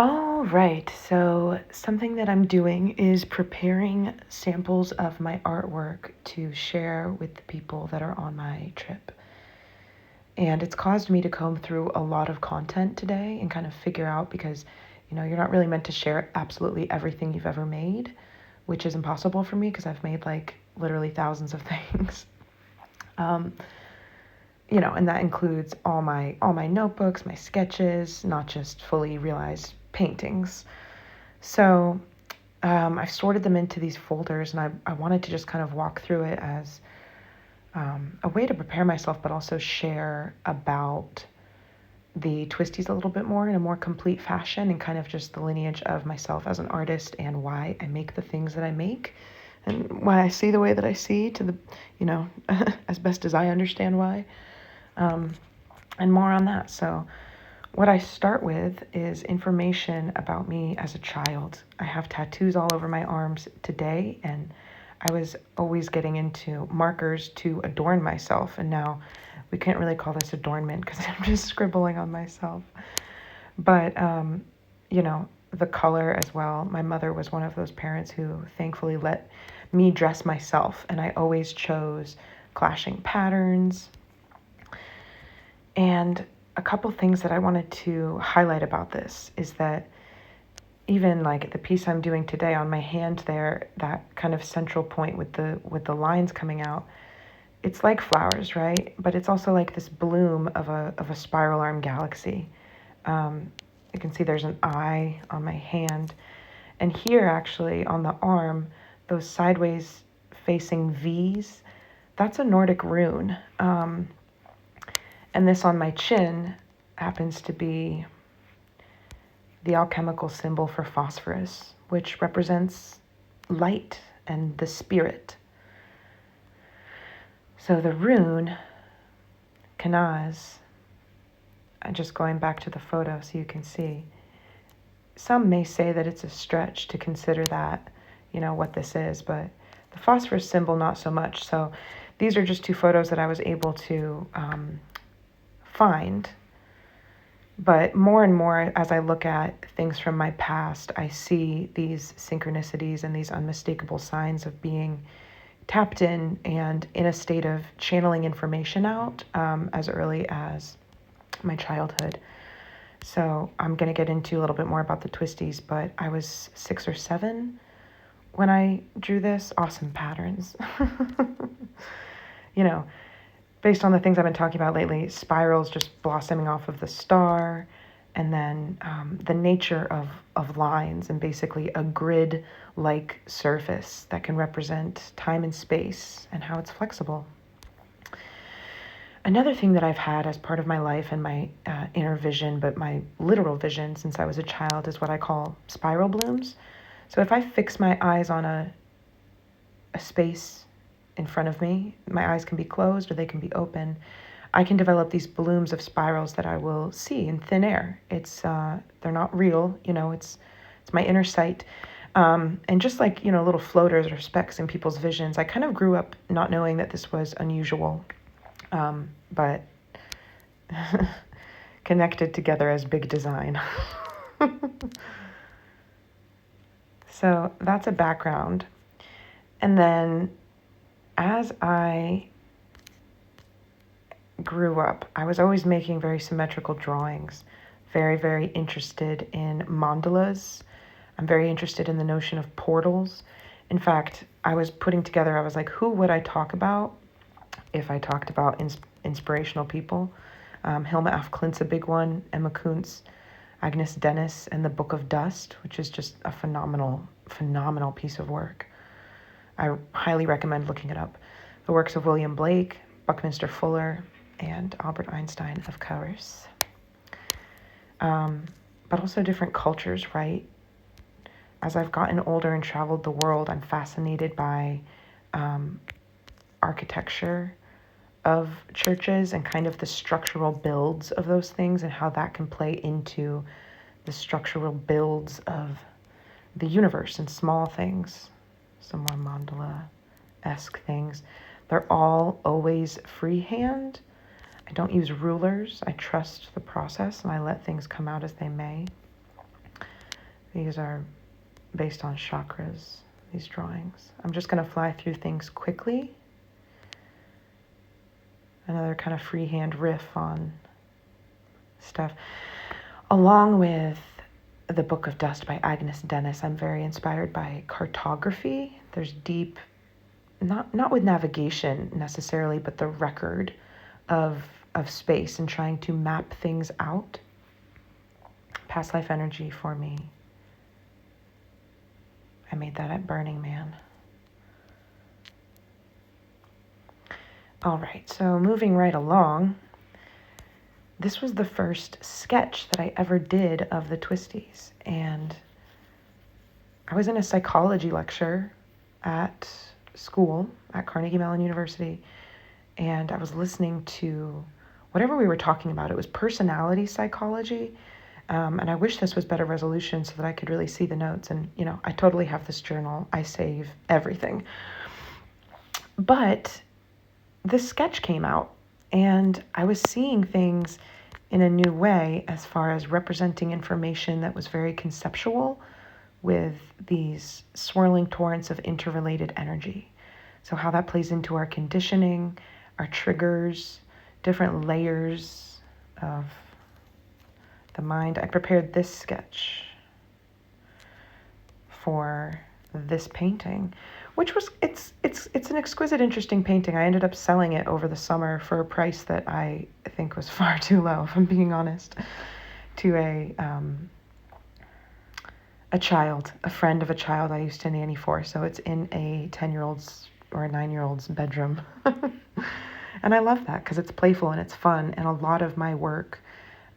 All right, so something that I'm doing is preparing samples of my artwork to share with the people that are on my trip. And it's caused me to comb through a lot of content today and kind of figure out because, you're not really meant to share absolutely everything you've ever made, which is impossible for me because I've made like literally thousands of things. Um, and that includes all my notebooks, my sketches, not just fully realized paintings. So I've sorted them into these folders, and I wanted to just kind of walk through it as a way to prepare myself, but also share about the twisties a little bit more in a more complete fashion, and kind of just the lineage of myself as an artist and why I make the things that I make and why I see the way that I see to the, as best as I understand why, um, and more on that. So what I start with is information about me as a child. I have tattoos all over my arms today, and I was always getting into markers to adorn myself, and now we can't really call this adornment because I'm just scribbling on myself. But, the color as well. My mother was one of those parents who thankfully let me dress myself, and I always chose clashing patterns. And a couple things that I wanted to highlight about this is that even like the piece I'm doing today on my hand there, that kind of central point with the lines coming out, it's like flowers, right? But it's also like this bloom of a spiral arm galaxy. You can see there's an eye on my hand, and here actually on the arm, those sideways facing V's, that's a Nordic rune. And this on my chin happens to be the alchemical symbol for phosphorus, which represents light and the spirit. So the rune, Kanaz, just going back to the photo so you can see, some may say that it's a stretch to consider that, what this is, but the phosphorus symbol, not so much. So these are just two photos that I was able to find. But more and more, as I look at things from my past, I see these synchronicities and these unmistakable signs of being tapped in and in a state of channeling information out as early as my childhood. So I'm going to get into a little bit more about the twisties, but I was 6 or 7 when I drew this. Awesome patterns. you know, Based on the things I've been talking about lately, spirals just blossoming off of the star, and then the nature of lines and basically a grid-like surface that can represent time and space and how it's flexible. Another thing that I've had as part of my life and my inner vision, but my literal vision since I was a child, is what I call spiral blooms. So if I fix my eyes on a space in front of me, my eyes can be closed or they can be open, I can develop these blooms of spirals that I will see in thin air. It's they're not real, it's my inner sight. And just like, little floaters or specks in people's visions, I kind of grew up not knowing that this was unusual, but connected together as big design. So that's a background. And then as I grew up, I was always making very symmetrical drawings, very, very interested in mandalas. I'm very interested in the notion of portals. In fact, I was like, who would I talk about if I talked about inspirational people? Hilma af Klint's a big one, Emma Kuntz, Agnes Dennis, and the Book of Dust, which is just a phenomenal, phenomenal piece of work. I highly recommend looking it up. The works of William Blake, Buckminster Fuller, and Albert Einstein, of course. But also different cultures, right? As I've gotten older and traveled the world, I'm fascinated by architecture of churches and kind of the structural builds of those things and how that can play into the structural builds of the universe and small things. Some more mandala-esque things. They're all always freehand. I don't use rulers. I trust the process and I let things come out as they may. These are based on chakras, these drawings. I'm just going to fly through things quickly. Another kind of freehand riff on stuff. Along with The Book of Dust by Agnes Dennis, I'm very inspired by cartography. There's deep, not with navigation necessarily, but the record of space and trying to map things out. Past life energy for me. I made that at Burning Man. All right, so moving right along, this was the first sketch that I ever did of the twisties. And I was in a psychology lecture at school at Carnegie Mellon University, and I was listening to whatever we were talking about. It was personality psychology. And I wish this was better resolution so that I could really see the notes. And, I totally have this journal. I save everything. But this sketch came out, and I was seeing things in a new way as far as representing information that was very conceptual with these swirling torrents of interrelated energy. So how that plays into our conditioning, our triggers, different layers of the mind. I prepared this sketch for this painting, which was it's an exquisite, interesting painting. I ended up selling it over the summer for a price that I think was far too low, if I'm being honest, to a child, a friend of a child I used to nanny for. So it's in a 10-year-old's or a 9-year-old's bedroom. And I love that because it's playful and it's fun. And a lot of my work,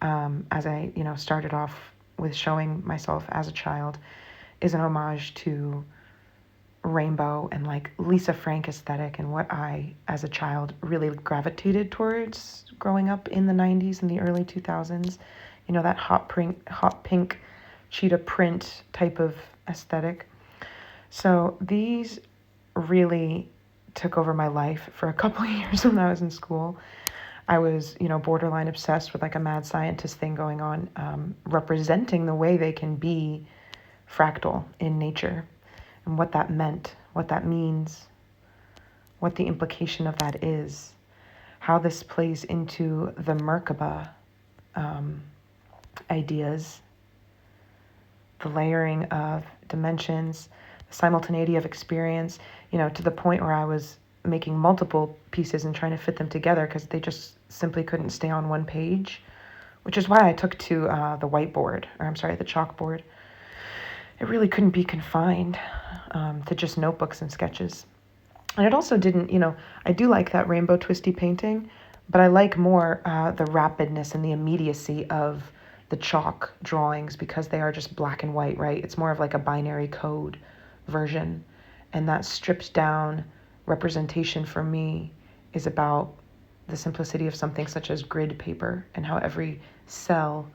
as I, started off with showing myself as a child, is an homage to rainbow and like Lisa Frank aesthetic and what I, as a child, really gravitated towards growing up in the 90s and the early 2000s. That hot pink cheetah print type of aesthetic. So these really took over my life for a couple of years when I was in school. I was, borderline obsessed with like a mad scientist thing going on, representing the way they can be fractal in nature and what that meant, what that means, what the implication of that is, how this plays into the Merkaba ideas, the layering of dimensions, the simultaneity of experience, to the point where I was making multiple pieces and trying to fit them together because they just simply couldn't stay on one page, which is why I took to the chalkboard. It really couldn't be confined to just notebooks and sketches. And it also didn't, I do like that rainbow twisty painting, but I like more the rapidness and the immediacy of the chalk drawings because they are just black and white, right? It's more of like a binary code version. And that stripped down representation for me is about the simplicity of something such as grid paper and how every cell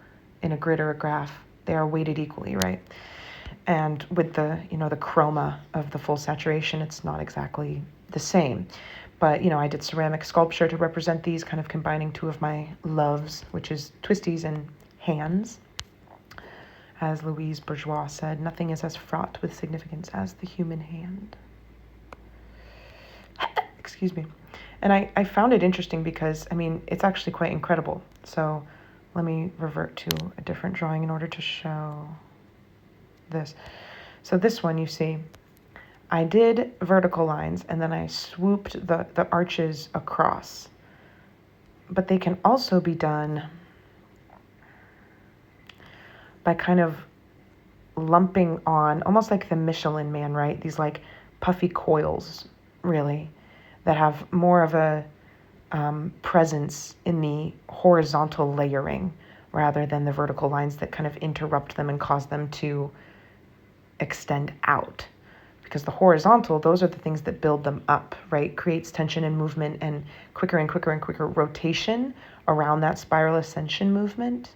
in a grid or a graph, they are weighted equally, right? And with the, the chroma of the full saturation, it's not exactly the same. But, I did ceramic sculpture to represent these, kind of combining two of my loves, which is twisties and hands. As Louise Bourgeois said, nothing is as fraught with significance as the human hand. Excuse me. And I found it interesting because, it's actually quite incredible. So let me revert to a different drawing in order to show this. So this one, you see, I did vertical lines and then I swooped the arches across. But they can also be done by kind of lumping on, almost like the Michelin Man, right? These like puffy coils, really, that have more of a presence in the horizontal layering rather than the vertical lines that kind of interrupt them and cause them to extend out. Because the horizontal, those are the things that build them up, right? Creates tension and movement and quicker and quicker and quicker rotation around that spiral ascension movement.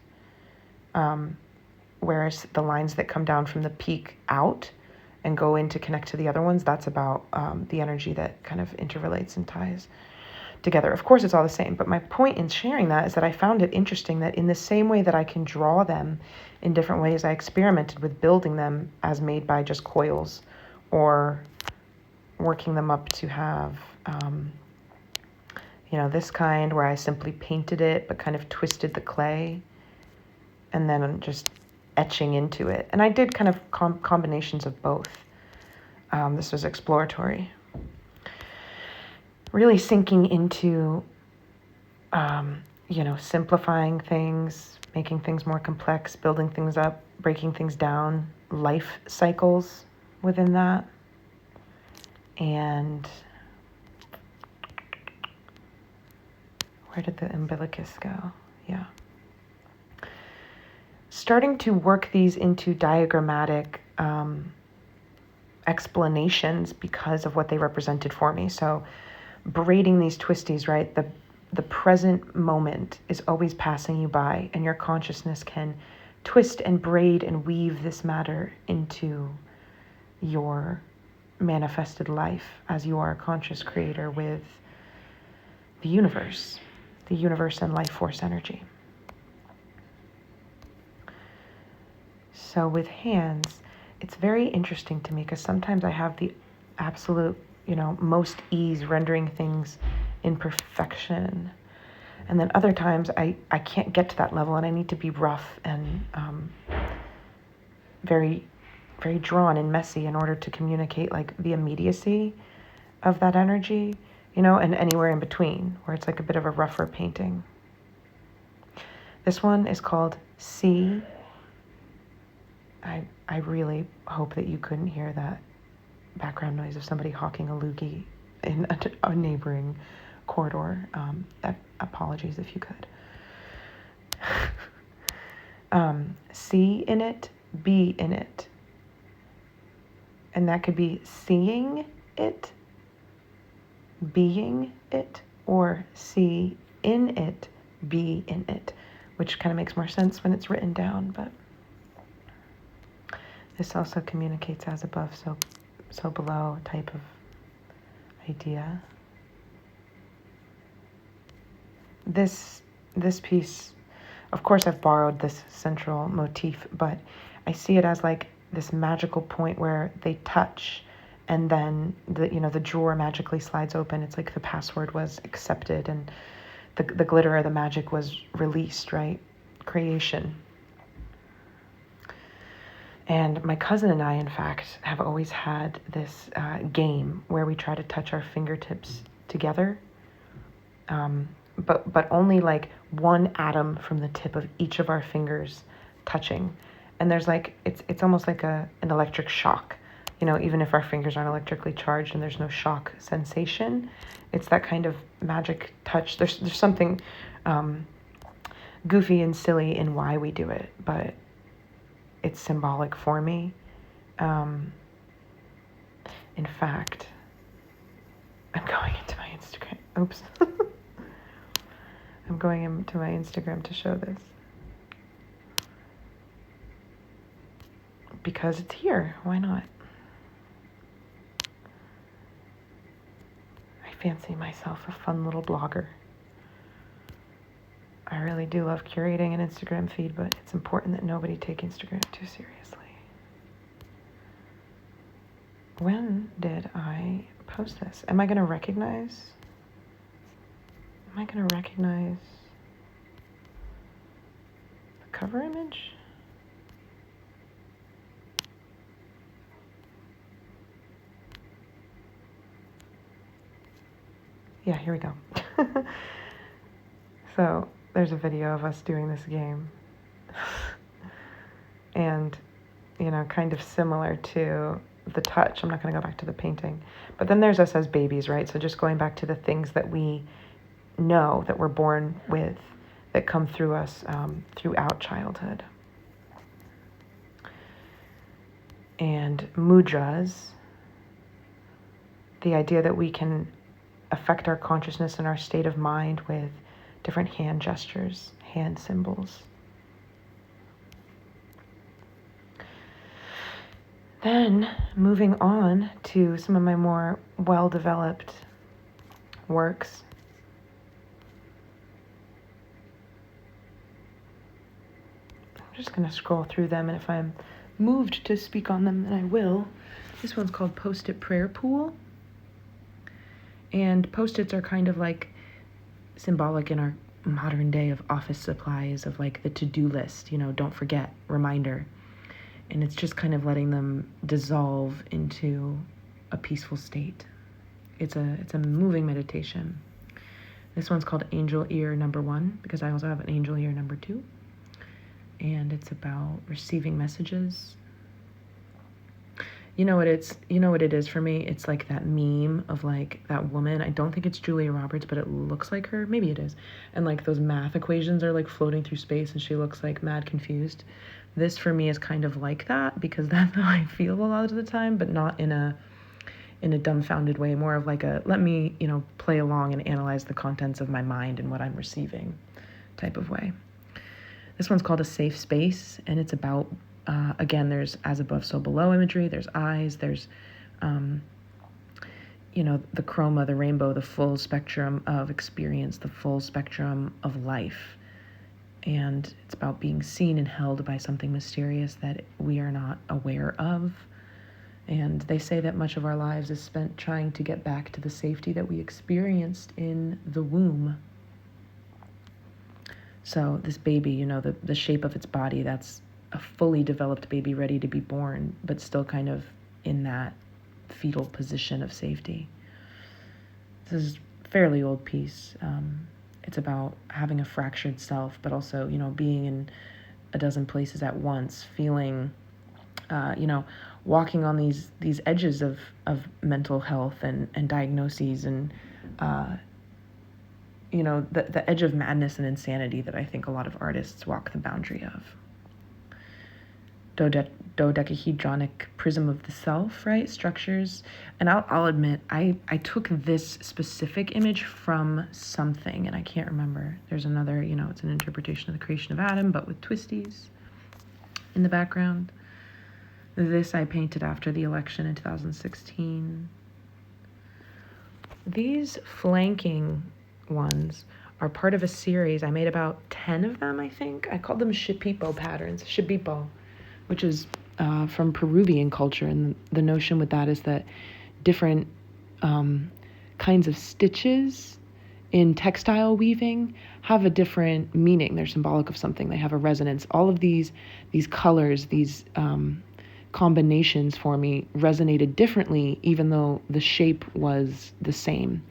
Whereas the lines that come down from the peak out and go in to connect to the other ones, that's about the energy that kind of interrelates and ties together. Of course, it's all the same, but my point in sharing that is that I found it interesting that in the same way that I can draw them in different ways, I experimented with building them as made by just coils or working them up to have, this kind where I simply painted it but kind of twisted the clay and then I'm just etching into it. And I did kind of combinations of both. This was exploratory. Really sinking into, simplifying things, making things more complex, building things up, breaking things down, life cycles within that. And where did the umbilicus go? Yeah. Starting to work these into diagrammatic explanations because of what they represented for me. So braiding these twisties, right? The present moment is always passing you by, and your consciousness can twist and braid and weave this matter into your manifested life as you are a conscious creator with the universe and life force energy. So with hands, it's very interesting to me because sometimes I have the absolute, most ease rendering things in perfection. And then other times I can't get to that level and I need to be rough and very, very drawn and messy in order to communicate like the immediacy of that energy, and anywhere in between where it's like a bit of a rougher painting. This one is called C. I really hope that you couldn't hear that background noise of somebody hawking a loogie in a neighboring corridor. Apologies if you could. C in it, B in it. And that could be seeing it, being it, or see in it, be in it, which kind of makes more sense when it's written down, but this also communicates as above, so below type of idea. This piece, of course I've borrowed this central motif, but I see it as like this magical point where they touch and then the drawer magically slides open. It's like the password was accepted and the glitter or the magic was released, right? Creation. And my cousin and I, in fact, have always had this game where we try to touch our fingertips together, but only like one atom from the tip of each of our fingers touching. And there's like, it's almost like an electric shock, even if our fingers aren't electrically charged and there's no shock sensation, it's that kind of magic touch. There's something goofy and silly in why we do it, but it's symbolic for me. In fact, I'm going into my Instagram. Oops. I'm going into my Instagram to show this. Because it's here. Why not? I fancy myself a fun little blogger. I really do love curating an Instagram feed, but it's important that nobody take Instagram too seriously. When did I post this? Am I going to recognize the cover image? Yeah, here we go. So there's a video of us doing this game. And, kind of similar to the touch. I'm not going to go back to the painting. But then there's us as babies, right? So just going back to the things that we know that we're born with, that come through us throughout childhood. And mudras, the idea that we can affect our consciousness and our state of mind with different hand gestures, hand symbols. Then moving on to some of my more well-developed works, just going to scroll through them, and if I'm moved to speak on them, then I will. This one's called Post-it Prayer Pool. And Post-its are kind of like symbolic in our modern day of office supplies, of like the to-do list, don't forget, reminder. And it's just kind of letting them dissolve into a peaceful state. It's a moving meditation. This one's called Angel Ear Number 1, because I also have an Angel Ear Number 2. And it's about receiving messages. You know what it is for me? It's like that meme of like that woman. I don't think it's Julia Roberts, but it looks like her. Maybe it is. And like those math equations are like floating through space and she looks like mad confused. This for me is kind of like that, because that's how I feel a lot of the time, but not in a dumbfounded way, more of like a let me, play along and analyze the contents of my mind and what I'm receiving type of way. This one's called A Safe Space, and it's about, again, there's as above, so below imagery, there's eyes, there's, the chroma, the rainbow, the full spectrum of experience, the full spectrum of life. And it's about being seen and held by something mysterious that we are not aware of. And they say that much of our lives is spent trying to get back to the safety that we experienced in the womb. So this baby, the shape of its body, that's a fully developed baby ready to be born, but still kind of in that fetal position of safety. This is a fairly old piece. It's about having a fractured self, but also, being in a dozen places at once, feeling, walking on these edges of mental health and diagnoses and, the edge of madness and insanity that I think a lot of artists walk the boundary of. Dodecahedronic prism of the self, right? Structures. And I'll admit, I took this specific image from something, and I can't remember. There's another, it's an interpretation of the creation of Adam, but with twisties in the background. This I painted after the election in 2016. These flanking ones are part of a series. I made about 10 of them, I think. I called them Shipipo patterns, Shipipo, which is from Peruvian culture. And the notion with that is that different kinds of stitches in textile weaving have a different meaning. They're symbolic of something. They have a resonance. All of these colors, these combinations for me resonated differently, even though the shape was the same.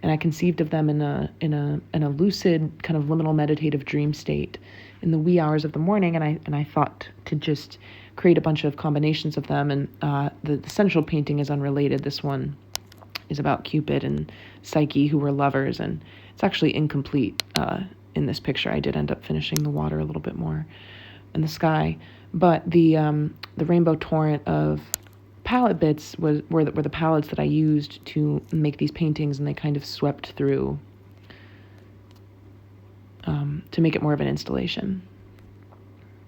And I conceived of them in a lucid, kind of liminal meditative dream state in the wee hours of the morning. And I thought to just create a bunch of combinations of them. And the central painting is unrelated. This one is about Cupid and Psyche, who were lovers, and it's actually incomplete in this picture. I did end up finishing the water a little bit more in the sky. But the rainbow torrent of palette bits were the palettes that I used to make these paintings, and they kind of swept through to make it more of an installation.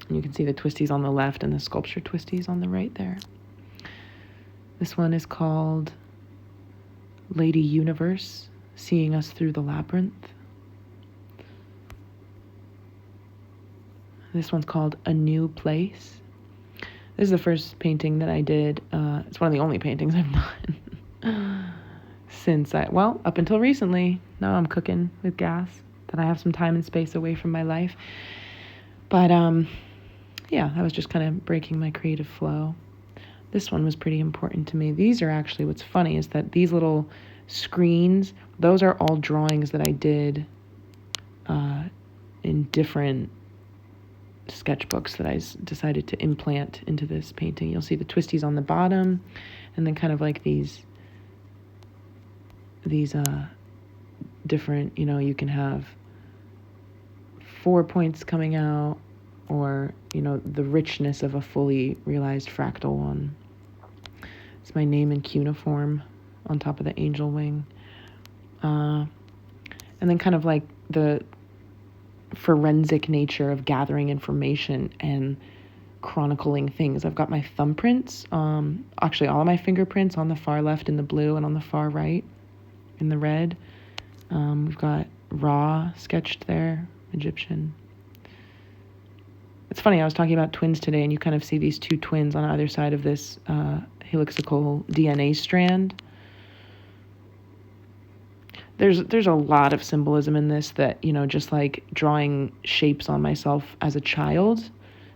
And you can see the twisties on the left and the sculpture twisties on the right there. This one is called Lady Universe, Seeing Us Through the Labyrinth. This one's called A New Place. This is the first painting that I did. It's one of the only paintings I've done since up until recently. Now I'm cooking with gas, that I have some time and space away from my life. But that was just kind of breaking my creative flow. This one was pretty important to me. These are actually, what's funny is that these little screens, those are all drawings that I did in different sketchbooks that I decided to implant into this painting. You'll see the twisties on the bottom, and then kind of like these different, you can have 4 points coming out, or, the richness of a fully realized fractal one. It's my name in cuneiform on top of the angel wing. And then kind of like the forensic nature of gathering information and chronicling things. I've got my thumbprints, actually all of my fingerprints on the far left in the blue and on the far right in the red. We've got Ra sketched there, Egyptian. It's funny, I was talking about twins today, and you kind of see these two twins on either side of this helixical DNA strand. There's a lot of symbolism in this that, just like drawing shapes on myself as a child,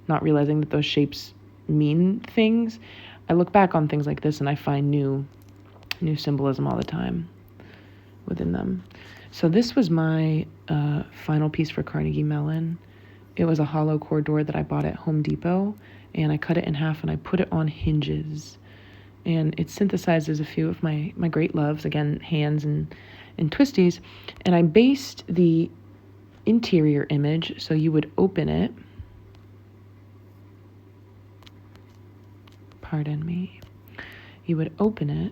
not realizing that those shapes mean things. I look back on things like this and I find new symbolism all the time within them. So this was my final piece for Carnegie Mellon. It was a hollow core door that I bought at Home Depot, and I cut it in half and I put it on hinges. And it synthesizes a few of my great loves, again, hands and twisties. And I based the interior image, so you would open it. Pardon me. You would open it.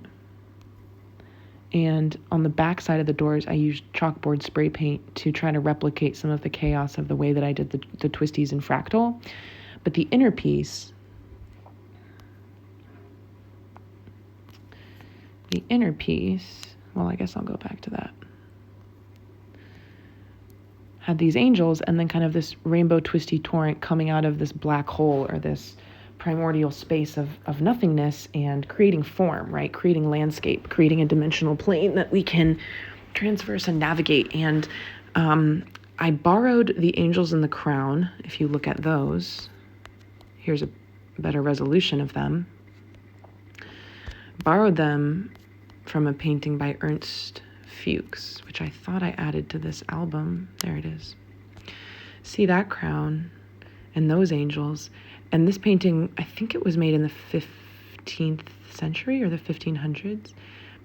And on the back side of the doors, I used chalkboard spray paint to try to replicate some of the chaos of the way that I did the twisties in fractal. But the inner piece, well, I guess I'll go back to that, had these angels and then kind of this rainbow twisty torrent coming out of this black hole or this primordial space of nothingness and creating form, right? Creating landscape, creating a dimensional plane that we can transverse and navigate. And I borrowed the angels in the crown. If you look at those, here's a better resolution of them. Borrowed them from a painting by Ernst Fuchs, which I thought I added to this album. There it is. See that crown and those angels. And this painting, I think it was made in the 15th century or the 1500s.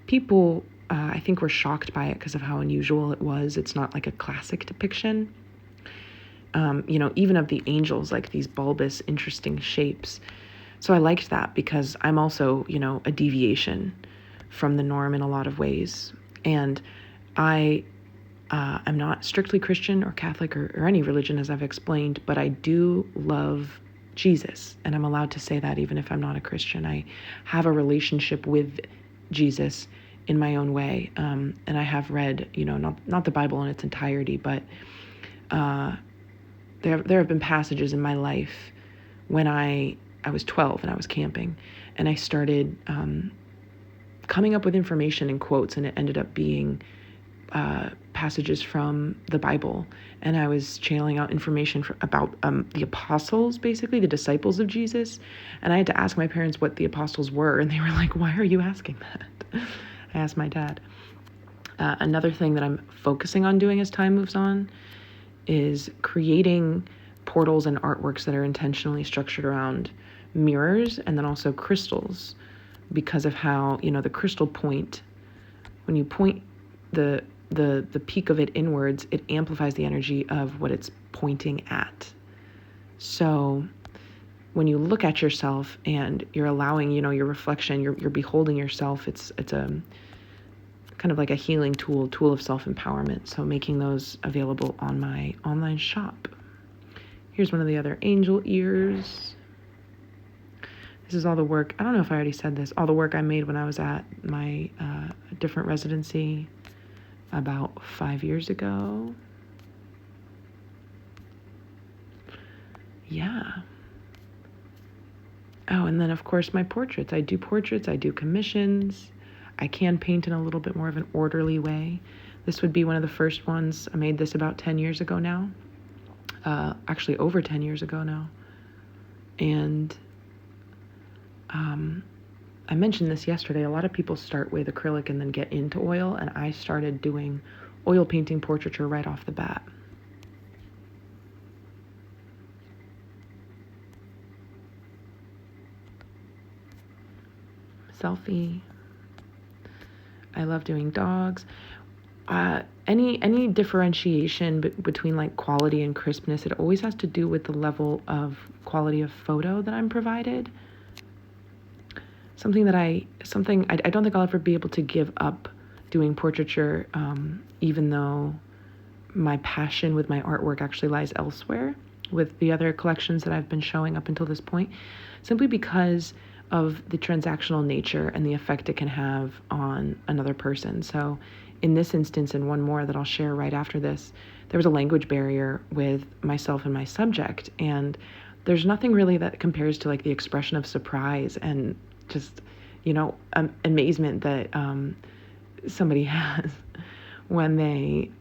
People, I think, were shocked by it because of how unusual it was. It's not like a classic depiction. Even of the angels, like these bulbous, interesting shapes. So I liked that because I'm also, a deviation from the norm in a lot of ways. And I'm not strictly Christian or Catholic or any religion, as I've explained, but I do love Jesus, and I'm allowed to say that even if I'm not a Christian. I have a relationship with Jesus in my own way, and I have read, not the Bible in its entirety, but there have been passages in my life when I was 12 and I was camping, and I started coming up with information in quotes, and it ended up being passages from the Bible, and I was channeling out information about the apostles, basically the disciples of Jesus, and I had to ask my parents what the apostles were, and they were like, "Why are you asking that?" I asked my dad. Another thing that I'm focusing on doing as time moves on is creating portals and artworks that are intentionally structured around mirrors and then also crystals, because of how, the crystal point, when you point the peak of it inwards, it amplifies the energy of what it's pointing at. So when you look at yourself and you're allowing, your reflection, you're beholding yourself, it's a kind of like a healing tool of self-empowerment. So making those available on my online shop. Here's one of the other angel ears. This is all the work, I don't know if I already said this, all the work I made when I was at my different residency about 5 years ago. Yeah. Oh, and then of course my portraits. I do portraits, I do commissions. I can paint in a little bit more of an orderly way. This would be one of the first ones. I made this about 10 years ago now. Actually over 10 years ago now. And I mentioned this yesterday. A lot of people start with acrylic and then get into oil, and I started doing oil painting portraiture right off the bat. Selfie. I love doing dogs. Any differentiation between like quality and crispness, it always has to do with the level of quality of photo that I'm provided. Something I don't think I'll ever be able to give up doing portraiture, even though my passion with my artwork actually lies elsewhere with the other collections that I've been showing up until this point, simply because of the transactional nature and the effect it can have on another person. So in this instance, and one more that I'll share right after this, there was a language barrier with myself and my subject, and there's nothing really that compares to like the expression of surprise and just, amazement that somebody has when they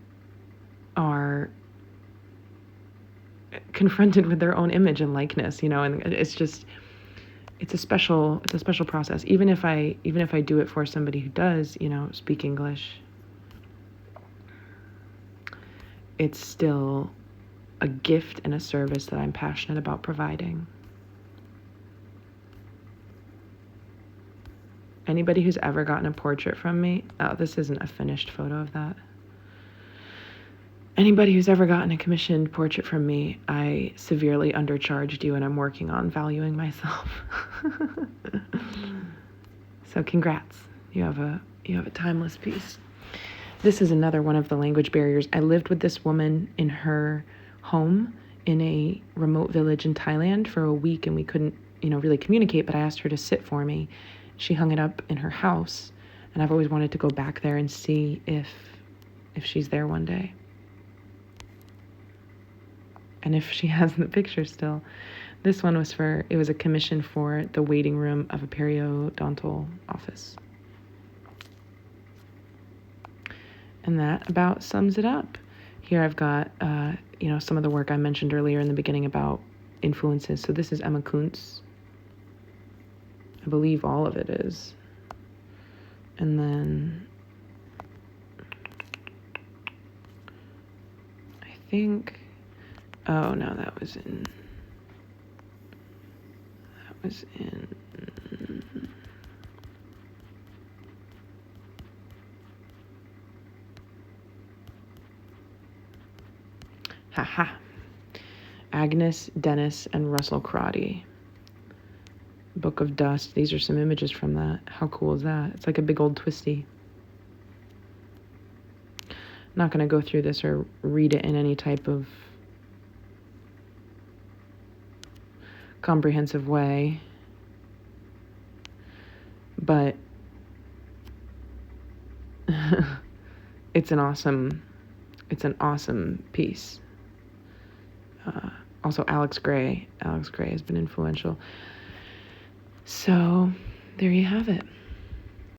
are confronted with their own image and likeness, and it's a special process. Even if I do it for somebody who does, speak English, it's still a gift and a service that I'm passionate about providing. Anybody who's ever gotten a portrait from me, this isn't a finished photo of that. Anybody who's ever gotten a commissioned portrait from me, I severely undercharged you, and I'm working on valuing myself. So congrats. You have a timeless piece. This is another one of the language barriers. I lived with this woman in her home in a remote village in Thailand for a week, and we couldn't, really communicate, but I asked her to sit for me. She hung it up in her house, and I've always wanted to go back there and see if she's there one day. And if she has the picture still. This one was it was a commission for the waiting room of a periodontal office. And that about sums it up. Here I've got, some of the work I mentioned earlier in the beginning about influences. So this is Emma Kuntz. I believe all of it is. And then I think, oh no, that was in, Agnes Dennis and Russell Crotty. Book of Dust. These are some images from that. How cool is that? It's like a big old twisty. I'm not going to go through this or read it in any type of comprehensive way, but it's an awesome piece. Also Alex Gray has been influential. So there you have it.